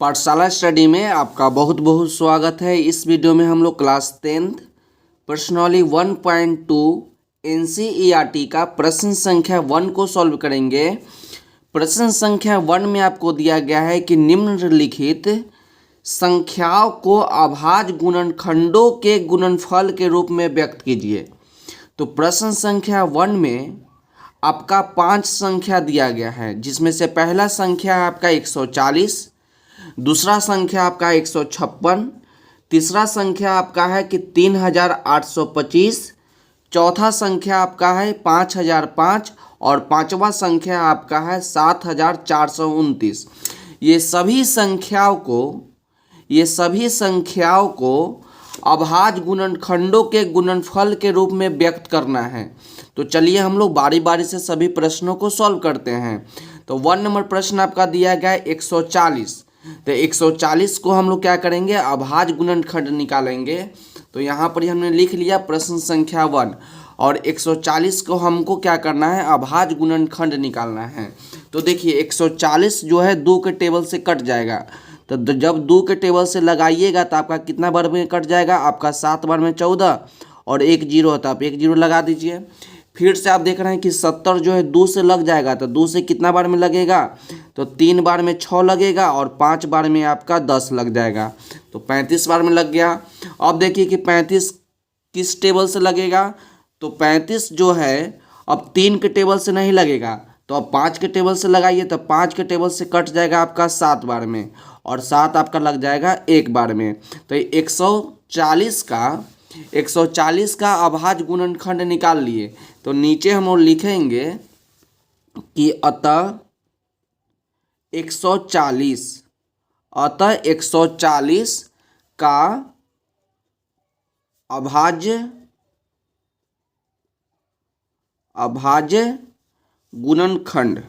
पाठशाला स्टडी में आपका बहुत बहुत स्वागत है। इस वीडियो में हम लोग क्लास 10th पर्सनली 1.2 NCERT का प्रश्न संख्या 1 को सॉल्व करेंगे। प्रश्न संख्या 1 में आपको दिया गया है कि निम्नलिखित संख्याओं को अभाज्य गुणनखंडों के गुणनफल के रूप में व्यक्त कीजिए। तो प्रश्न संख्या 1 में आपका 5 संख्या दिया गया है, जिसमें से पहला संख्या है आपका 140, दूसरा संख्या आपका 156, तीसरा संख्या आपका है कि 3825, चौथा संख्या आपका है 5005 और पांचवा संख्या आपका है 7429। ये सभी संख्याओं को अभाज्य गुणनखंडों के गुणनफल के रूप में व्यक्त करना है। तो चलिए हम लोग बारी बारी से सभी प्रश्नों को सॉल्व करते हैं। तो 1 नंबर प्रश्न आपका दिया गया है 140। तो 140 को हम लोग क्या करेंगे, अभाज्य गुणनखंड निकालेंगे। तो यहाँ पर ही हमने लिख लिया प्रश्न संख्या 1 और 140 को हमको क्या करना है, अभाज्य गुणनखंड निकालना है। तो देखिए 140 जो है 2 के टेबल से कट जाएगा। तो जब 2 के टेबल से लगाइएगा तो आपका कितना बार में कट जाएगा, आपका 7 बार में 14 और 1 जीरो होता है, आप 1 जीरो लगा दीजिए। फिर से आप देख रहे हैं कि 70 जो है 2 से लग जाएगा। तो 2 से कितना बार में लगेगा, तो 3 बार में 6 लगेगा और 5 बार में आपका 10 लग जाएगा। तो 35 बार में लग गया। अब देखिए कि 35 किस टेबल से लगेगा, तो 35 जो है अब 3 के टेबल से नहीं लगेगा, तो अब 5 के टेबल से लगाइए। तो 5 के टेबल से कट जाएगा आपका 7 बार में और 7 आपका लग जाएगा 1 बार में। तो 140 का अभाज्य गुणनखंड निकाल लिए। तो नीचे हम लोग लिखेंगे कि अतः 140 का अभाज्य गुणनखंड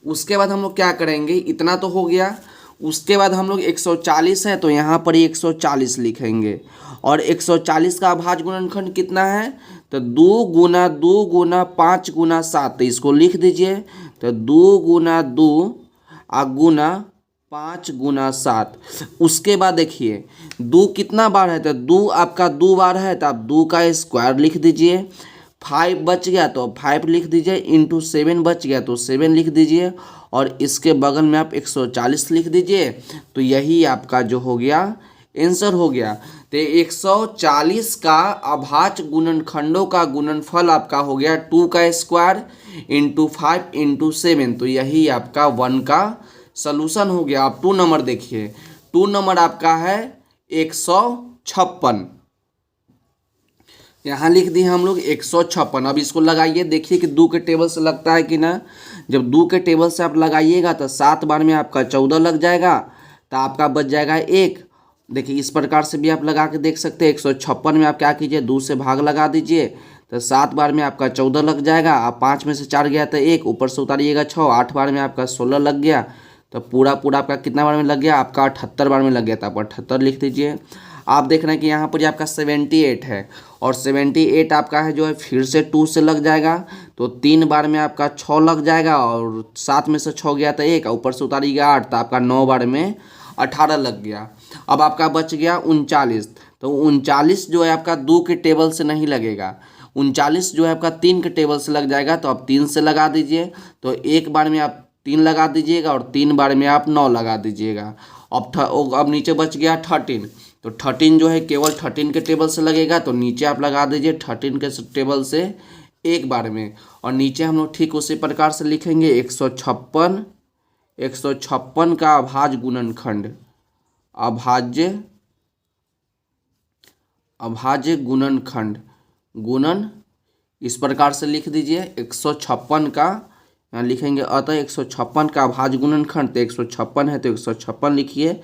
उसके बाद हम लोग क्या करेंगे, इतना तो हो गया। उसके बाद हम लोग 140 है तो यहाँ पर ही 140 लिखेंगे। और 140 का अभाज्य गुणनखंड कितना है, तो 2 गुना 2 गुना 5 गुना 7। तो इसको लिख दीजिए। तो 2 गुना 2 गुना 5 गुना 7। उसके बाद देखिए 2 कितना बार है, तो 2 आपका 2 बार है, तो आप 2 का स्क्वायर लिख दीजिए। 5 बच गया तो 5 लिख दीजिए, इंटू 7 बच गया तो 7 लिख दीजिए और इसके बगल में आप 140 लिख दीजिए। तो यही आपका जो हो गया आंसर हो गया। तो 140 का अभाज्य गुणनखंडों का गुणनफल आपका हो गया 2 का स्क्वायर इंटू 5 इंटू 7। तो यही आपका 1 का सलूशन हो गया। आप 2 नंबर देखिए, 2 नंबर आपका है 156। यहाँ लिख दिए हम लोग 156। अब इसको लगाइए, देखिए कि 2 के टेबल से लगता है कि ना। जब 2 के टेबल से आप लगाइएगा तो 7 बार में आपका 14 लग जाएगा, तो आपका बच जाएगा 1। देखिए इस प्रकार से भी आप लगा के देख सकते हैं। 156 में आप क्या कीजिए, 2 से भाग लगा दीजिए, तो 7 बार में आपका 14 लग जाएगा। आप 5 में से 4 गया तो 1, ऊपर से उतारिएगा 6, 8 बार में आपका 16 लग गया। तो पूरा आपका कितना बार में लग गया, आपका 78 बार में लग गया। तो आप 78 लिख दीजिए। आप देख रहे हैं कि यहाँ पर आपका 78 है और 78 आपका है जो है फिर से 2 से लग जाएगा। तो 3 बार में आपका 6 लग जाएगा और 7 में से 6 गया तो 1, ऊपर से उतारिएगा 8, तो आपका 9 बार में 18 लग गया। अब आपका बच गया 39। तो 39 जो है आपका 2 के टेबल से नहीं लगेगा, 39 जो है आपका 3 के टेबल से लग जाएगा। तो आप 3 से लगा दीजिए। तो 1 बार में आप 3 लगा दीजिएगा और 3 बार में आप 9 लगा दीजिएगा। अब नीचे बच गया 13। तो 13 जो है केवल 13 के टेबल से लगेगा। तो नीचे आप लगा दीजिए 13 के टेबल से 1 बार में। और नीचे हम लोग ठीक उसी प्रकार से लिखेंगे 156 का अभाज्य गुणनखंड, अभाज्य गुणन इस प्रकार से लिख दीजिए। 156 का यहाँ लिखेंगे, अतः 156 का अभाज्य गुणनखंड। तो 156 है तो 156 लिखिए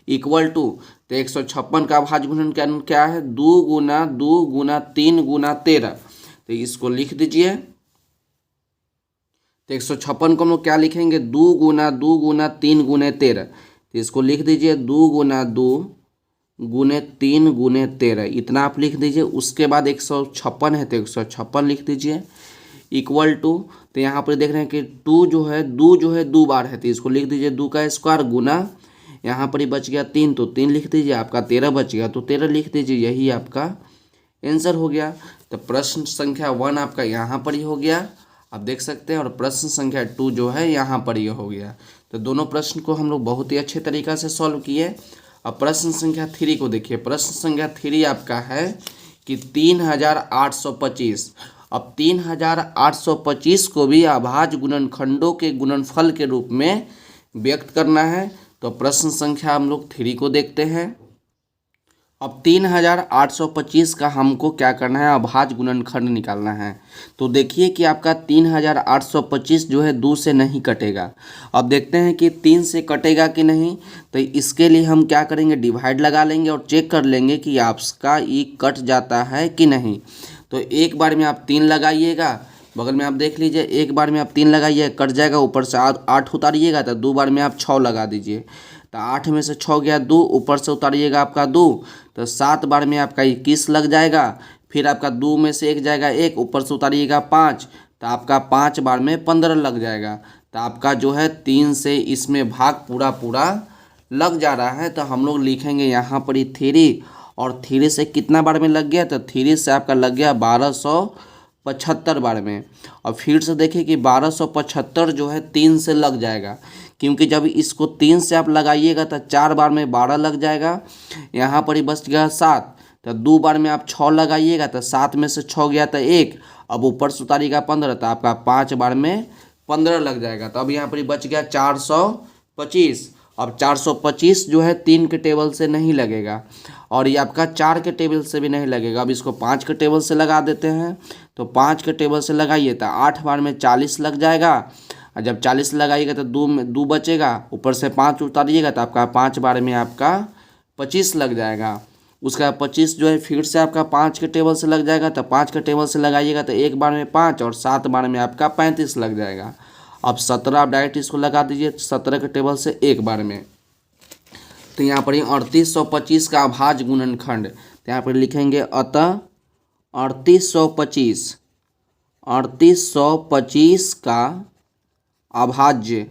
इक्वल टू। तो 156 का अभाज्य गुणनखंड क्या है, 2 गुना 2 गुना 3 गुना 13। तो इसको लिख दीजिए। तो 156 को हम लोग क्या लिखेंगे, 2 गुना 2 गुना 3 गुने 13। तो इसको लिख दीजिए 2 गुना 2 गुने 3 गुने 13, इतना आप लिख दीजिए। उसके बाद 156 है तो 156 लिख दीजिए इक्वल टू, तो यहाँ पर देख रहे हैं कि जो है दो बार है, तो इसको लिख दीजिए 2 का स्क्वायर गुना, यहाँ पर ही बच गया 3, तो 3 लिख दीजिए, आपका 13 बच गया तो 13 लिख दीजिए, यही आपका आंसर हो गया। तो प्रश्न संख्या 1 आपका यहाँ पर ही हो गया, आप देख सकते हैं, और प्रश्न संख्या 2 जो है यहाँ पर ये हो गया। तो दोनों प्रश्न को हम लोग बहुत ही अच्छे तरीक़ा से सॉल्व किए। अब प्रश्न संख्या 3 को देखिए। प्रश्न संख्या 3 आपका है कि 3825। अब 3825 को भी अभाज्य गुणनखंडों के गुणनफल के रूप में व्यक्त करना है। तो प्रश्न संख्या हम लोग 3 को देखते हैं। अब 3825 का हमको क्या करना है, अभाज्य गुणनखंड निकालना है। तो देखिए कि आपका 3825 जो है 2 से नहीं कटेगा। अब देखते हैं कि 3 से कटेगा कि नहीं। तो इसके लिए हम क्या करेंगे, डिवाइड लगा लेंगे और चेक कर लेंगे कि आपका ये कट जाता है कि नहीं। तो एक बार में आप 3 लगाइएगा, बगल में आप देख लीजिए, एक बार में आप 3 लगाइए, कट जाएगा, ऊपर से 8 उतारिएगा, तो 2 बार में आप 6 लगा दीजिए। तो 8 में से 6 गया 2, ऊपर से उतारिएगा आपका 2, तो 7 बार में आपका 21 लग जाएगा। फिर आपका 2 में से 1 जाएगा 1, ऊपर से उतारिएगा 5, तो आपका 5 बार में 15 लग जाएगा। तो आपका जो है 3 से इसमें भाग पूरा लग जा रहा है। तो हम लोग लिखेंगे यहाँ पर ही 3, और 3 से कितना बार में लग गया, तो 3 से आपका लग गया 1275 बार में। और फिर से देखिए कि 1275 जो है 3 से लग जाएगा, क्योंकि जब इसको 3 से आप लगाइएगा तो 4 बार में 12 लग जाएगा, यहाँ पर ही बच गया 7। तो 2 बार में आप 6 लगाइएगा, तो 7 में से 6 गया तो 1, अब ऊपर से उतारिएगा 15, तो आपका 5 बार में 15 लग जाएगा। तो अब यहाँ पर ही बच गया 425। अब 425 जो है 3 के टेबल से नहीं लगेगा, और ये आपका 4 के टेबल से भी नहीं लगेगा। अब इसको 5 के टेबल से लगा देते हैं। तो 5 के टेबल से लगाइए तो 8 बार में 40 लग जाएगा, और जब 40 लगाइएगा तो 2 बचेगा, ऊपर से 5 उतारिएगा, तो आपका 5 बार में आपका 25 लग जाएगा। उसका 25 जो है फिर से आपका 5 के टेबल से लग जाएगा, तो 5 के टेबल से लगाइएगा तो एक बार में 5, और 7 बार में आपका 35 लग जाएगा। अब 17 आप डायरेक्ट इसको लगा दीजिए 17 के टेबल से एक बार में। तो यहाँ पर 3825 का अभाज्य गुणनखंड, तो यहाँ पर लिखेंगे अतः 3825 का अभाज्य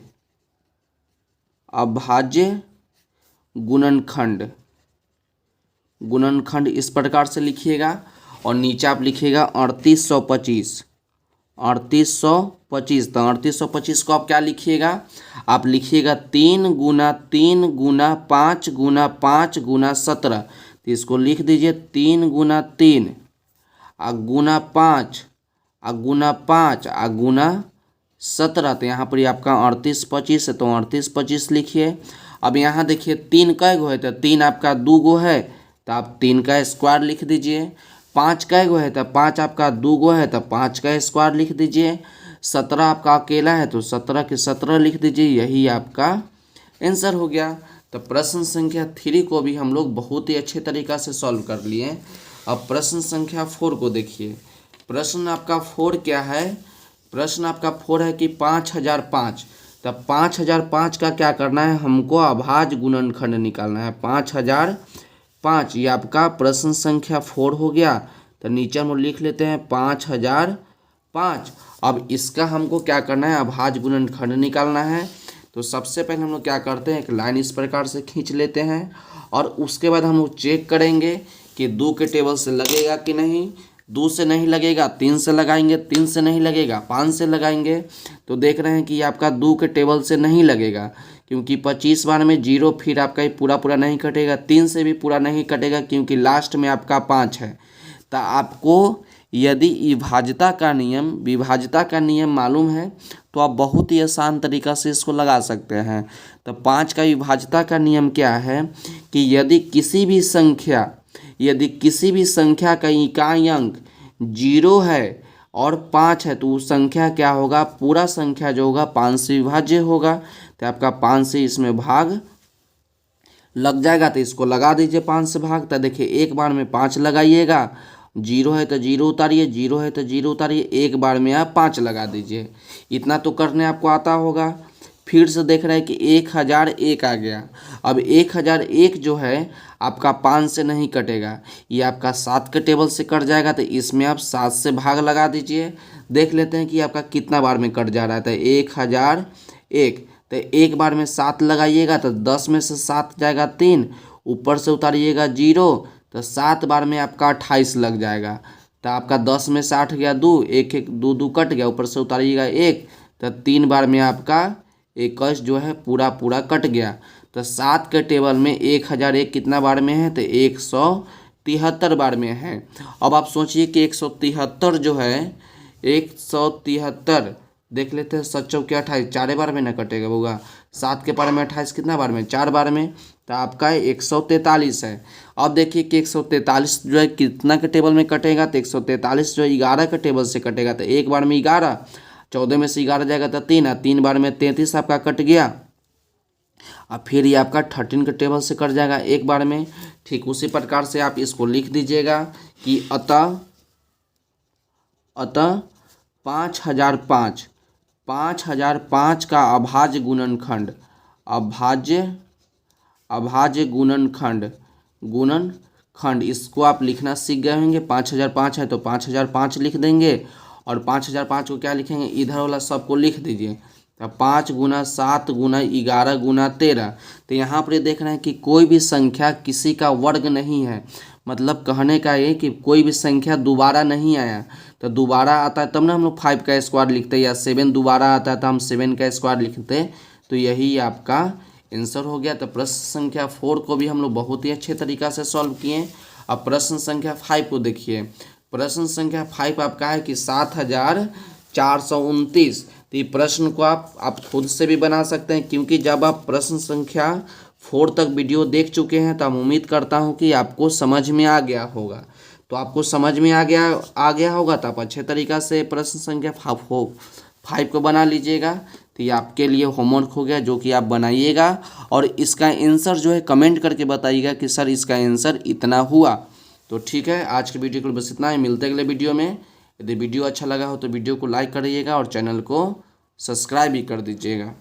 गुणनखंड इस प्रकार से लिखिएगा, और नीचे आप लिखिएगा 3825। तो 3825 को आप क्या लिखिएगा, आप लिखिएगा 3 गुना 3 गुना 5 गुना 5 गुना 17। तो इसको लिख दीजिए 3 गुना 3 गुना 5 गुना 5 गुना 17। तो यहाँ पर ही आपका 3825 है, तो 3825 लिखिए। अब यहाँ देखिए 3 कै गो है, तो 3 आपका 2 गो है, तो आप 3 का स्क्वायर लिख दीजिए। 5 कै गो है, तो 5 आपका 2 गो है, तो 5 का स्क्वायर लिख दीजिए। 17 आपका अकेला है, तो 17 के 17 लिख दीजिए, यही आपका आंसर हो गया। तो प्रश्न संख्या 3 को भी हम लोग बहुत ही अच्छे तरीक़ा से सॉल्व कर लिए। अब प्रश्न संख्या 4 को देखिए। प्रश्न आपका 4 क्या है, प्रश्न आपका 4 है कि 5005। तब 5005 का क्या करना है, हमको अभाज्य गुणनखंड निकालना है। 5005 ये आपका प्रश्न संख्या 4 हो गया। तो नीचे हम लिख लेते हैं 5005। अब इसका हमको क्या करना है, अभाज्य गुणनखंड निकालना है। तो सबसे पहले हम लोग क्या करते हैं, एक लाइन इस प्रकार से खींच लेते हैं, और उसके बाद हम लोग चेक करेंगे कि 2 के टेबल से लगेगा कि नहीं। 2 से नहीं लगेगा, 3 से लगाएंगे, 3 से नहीं लगेगा, 5 से लगाएंगे। तो देख रहे हैं कि आपका 2 के टेबल से नहीं लगेगा, क्योंकि 25 बार में 0, फिर आपका ये पूरा नहीं कटेगा। 3 से भी पूरा नहीं कटेगा, क्योंकि लास्ट में आपका 5 है। तो आपको यदि विभाज्यता का नियम मालूम है, तो आप बहुत ही आसान तरीक़ा से इसको लगा सकते हैं। तो 5 का विभाज्यता का नियम क्या है कि यदि किसी भी संख्या का इकाई अंक 0 है और 5 है, तो वो संख्या क्या होगा, पूरा संख्या जो होगा 5 से विभाज्य होगा। तो आपका 5 से इसमें भाग लग जाएगा, तो इसको लगा दीजिए 5 से भाग। तो देखिए एक बार में 5 लगाइएगा, 0 है तो 0 उतारिए, 0 है तो 0 उतारिए, एक बार में आप 5 लगा दीजिए। इतना तो करने आपको आता होगा। फिर से देख रहे हैं कि 1001 आ गया। अब 1001 जो है आपका 5 से नहीं कटेगा, ये आपका 7 के टेबल से कट जाएगा। तो इसमें आप 7 से भाग लगा दीजिए। देख लेते हैं कि आपका कितना बार में कट जा रहा है। तो 1001, तो एक बार में 7 लगाइएगा तो 10 में से 7 जाएगा 3, ऊपर से उतारिएगा 0, तो 7 बार में आपका 28 लग जाएगा। तो आपका 10 में से 8 गया 2, 1 1 2 2 कट गया, ऊपर से उतारिएगा 1, तो 3 बार में आपका 21 जो है पूरा पूरा कट गया। तो 7 के टेबल में 1001 कितना बार में है, तो 173 बार में है। अब आप सोचिए कि 173 जो है 173 देख लेते हैं, 7 चौके 28, 4 बार में ना कटेगा होगा। 7 के बार में 28 कितना बार में, 4 बार में, तो आपका 143 है। अब देखिए कि 143 जो है कितना के टेबल में कटेगा, तो 143 जो है 11 के टेबल से कटेगा। तो एक बार में 11, 14 में से 11 जाएगा तो 3, 3 बार में 33 आपका कट गया। अब फिर ये आपका 13 के टेबल से कट जाएगा एक बार में। ठीक उसी प्रकार से आप इसको लिख दीजिएगा कि अतः 5005 का अभाज्य गुणनखंड इसको आप लिखना सीख गए होंगे। 5005 है तो 5005 लिख देंगे, और 5005 को क्या लिखेंगे, इधर वाला सबको लिख दीजिए। तो 5 गुना 7 गुना 11 गुना 13। तो यहाँ पर देख रहे हैं कि कोई भी संख्या किसी का वर्ग नहीं है, मतलब कहने का ये कि कोई भी संख्या दोबारा नहीं आया। तो दोबारा आता है तब ना हम लोग 5 का स्क्वायर लिखते, या 7 दोबारा आता है तो हम 7 का स्क्वायर लिखते। तो यही आपका आंसर हो गया। तो प्रश्न संख्या 4 को भी हम लोग बहुत ही अच्छे तरीक़ा से सॉल्व किए। अब प्रश्न संख्या 5 को देखिए। प्रश्न संख्या 5 आपका है कि 7429। तो ये प्रश्न को आप खुद से भी बना सकते हैं, क्योंकि जब आप प्रश्न संख्या 4 तक वीडियो देख चुके हैं तो मैं उम्मीद करता हूं कि आपको समझ में आ गया होगा। तो आपको समझ में आ गया होगा तो आप अच्छे तरीक़ा से प्रश्न संख्या 5 को बना लीजिएगा। तो ये आपके लिए होमवर्क हो गया, जो कि आप बनाइएगा और इसका आंसर जो है कमेंट करके बताइएगा कि सर इसका आंसर इतना हुआ। तो ठीक है, आज की वीडियो को बस इतना ही। मिलते हैं अगले वीडियो में। यदि वीडियो अच्छा लगा हो तो वीडियो को लाइक करिएगा और चैनल को सब्सक्राइब भी कर दीजिएगा।